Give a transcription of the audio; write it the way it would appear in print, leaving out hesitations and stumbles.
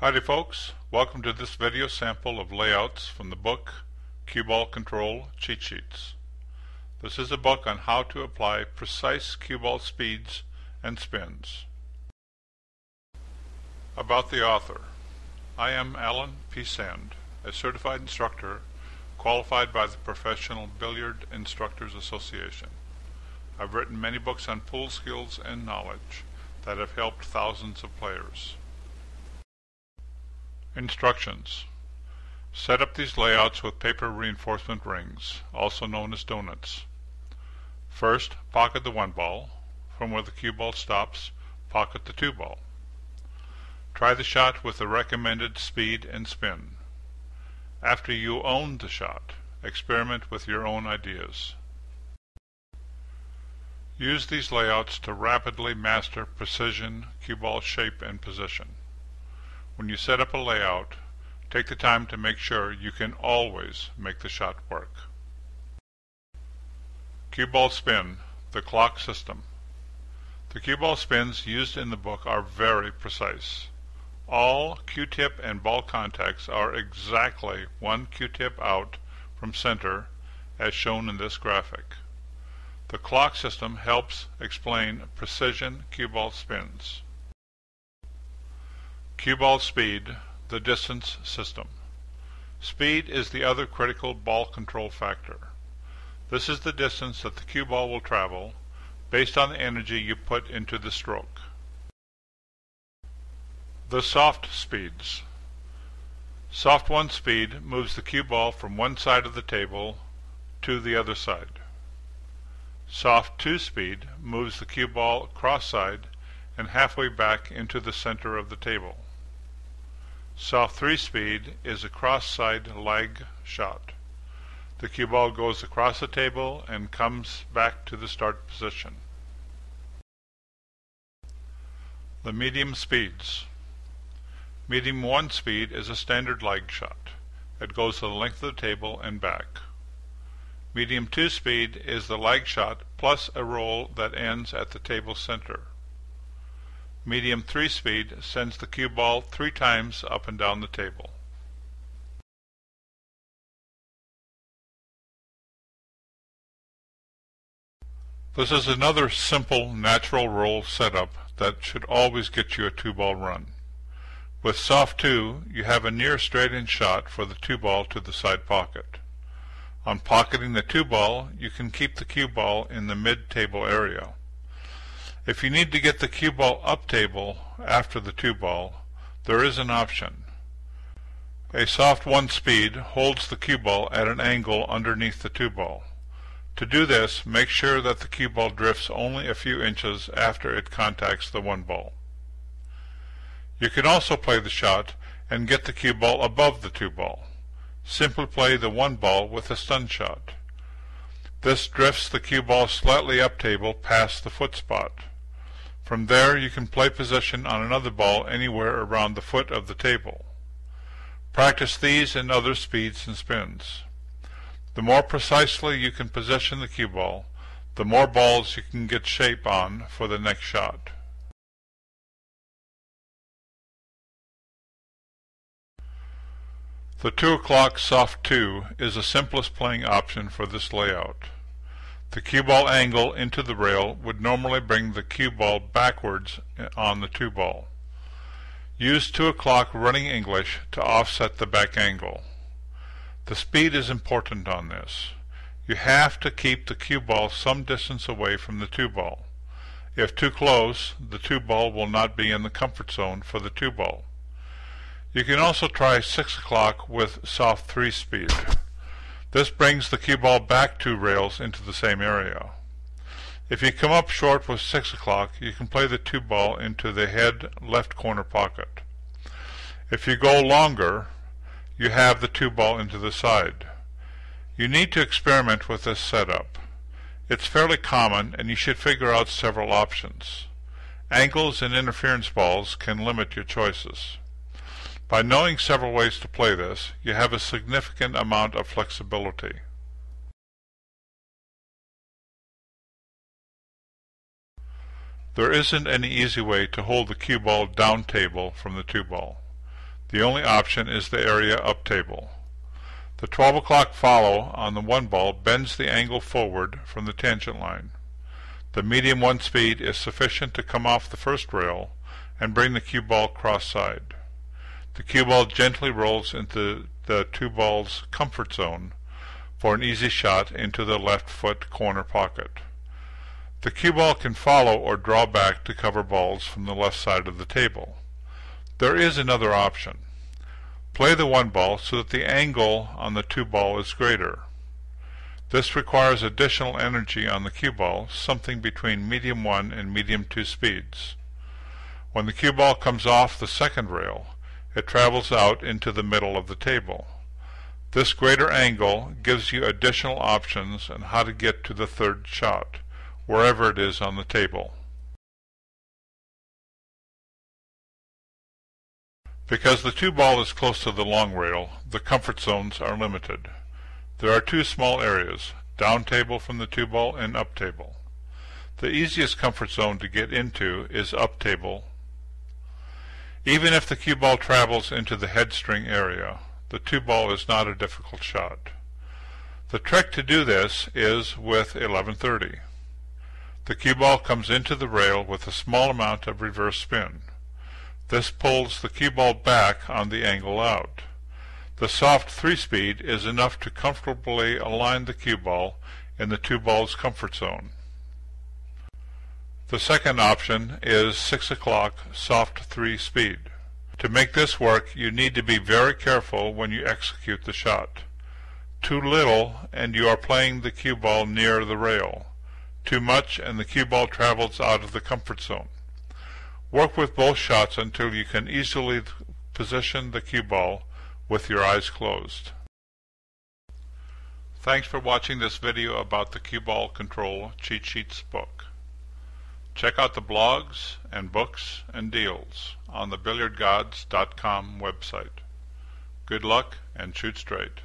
Howdy folks, welcome to this video sample of layouts from the book Cue Ball Control Cheat Sheets. This is a book on how to apply precise cue ball speeds and spins. About the author. I am Alan P. Sand, a certified instructor qualified by the Professional Billiard Instructors Association. I've written many books on pool skills and knowledge that have helped thousands of players. Instructions. Set up these layouts with paper reinforcement rings, also known as donuts. First, pocket the 1 ball. From where the cue ball stops, pocket the 2 ball. Try the shot with the recommended speed and spin. After you own the shot, experiment with your own ideas. Use these layouts to rapidly master precision cue ball shape and position. When you set up a layout, take the time to make sure you can always make the shot work. Cue ball spin, the clock system. The cue ball spins used in the book are very precise. All Q-tip and ball contacts are exactly 1 Q-tip out from center, as shown in this graphic. The clock system helps explain precision cue ball spins. Cue ball speed, the distance system. Speed is the other critical ball control factor. This is the distance that the cue ball will travel based on the energy you put into the stroke. The soft speeds. Soft 1 speed moves the cue ball from one side of the table to the other side. Soft 2 speed moves the cue ball cross-side and halfway back into the center of the table. Soft 3 speed is a cross-side lag shot. The cue ball goes across the table and comes back to the start position. The medium speeds. Medium 1 speed is a standard lag shot. It goes the length of the table and back. Medium 2 speed is the lag shot plus a roll that ends at the table center. Medium 3 speed sends the cue ball 3 times up and down the table. This is another simple natural roll setup that should always get you a 2-ball run. With soft 2, you have a near straight-in shot for the 2-ball to the side pocket. On pocketing the 2-ball, you can keep the cue ball in the mid-table area. If you need to get the cue ball up table after the 2-ball, there is an option. A soft 1 speed holds the cue ball at an angle underneath the 2-ball. To do this, make sure that the cue ball drifts only a few inches after it contacts the 1 ball. You can also play the shot and get the cue ball above the 2-ball. Simply play the 1 ball with a stun shot. This drifts the cue ball slightly up table past the foot spot. From there you can play position on another ball anywhere around the foot of the table. Practice these and other speeds and spins. The more precisely you can position the cue ball, the more balls you can get shape on for the next shot. The 2 o'clock soft 2 is the simplest playing option for this layout. The cue ball angle into the rail would normally bring the cue ball backwards on the 2-ball. Use 2 o'clock running English to offset the back angle. The speed is important on this. You have to keep the cue ball some distance away from the 2-ball. If too close, the 2-ball will not be in the comfort zone for the 2-ball. You can also try 6 o'clock with soft 3 speed. This brings the cue ball back 2 rails into the same area. If you come up short with 6 o'clock, you can play the 2-ball into the head left corner pocket. If you go longer, you have the 2-ball into the side. You need to experiment with this setup. It's fairly common and you should figure out several options. Angles and interference balls can limit your choices. By knowing several ways to play this, you have a significant amount of flexibility. There isn't any easy way to hold the cue ball down table from the 2-ball. The only option is the area up table. The 12 o'clock follow on the 1 ball bends the angle forward from the tangent line. The medium 1 speed is sufficient to come off the first rail and bring the cue ball cross-side. The cue ball gently rolls into the 2 ball's comfort zone for an easy shot into the left foot corner pocket. The cue ball can follow or draw back to cover balls from the left side of the table. There is another option. Play the 1 ball so that the angle on the 2 ball is greater. This requires additional energy on the cue ball, something between medium 1 and medium 2 speeds. When the cue ball comes off the second rail, it travels out into the middle of the table. This greater angle gives you additional options on how to get to the third shot, wherever it is on the table. Because the 2 ball is close to the long rail, the comfort zones are limited. There are 2 small areas, down table from the 2 ball and up table. The easiest comfort zone to get into is up table. Even if the cue ball travels into the head string area, the 2 ball is not a difficult shot. The trick to do this is with 1130. The cue ball comes into the rail with a small amount of reverse spin. This pulls the cue ball back on the angle out. The soft 3-speed is enough to comfortably align the cue ball in the 2 ball's comfort zone. The second option is 6 o'clock soft 3-speed. To make this work, you need to be very careful when you execute the shot. Too little and you are playing the cue ball near the rail. Too much and the cue ball travels out of the comfort zone. Work with both shots until you can easily position the cue ball with your eyes closed. Thanks for watching this video about the Cue Ball Control Cheat Sheets book. Check out the blogs and books and deals on the BilliardGods.com website. Good luck and shoot straight.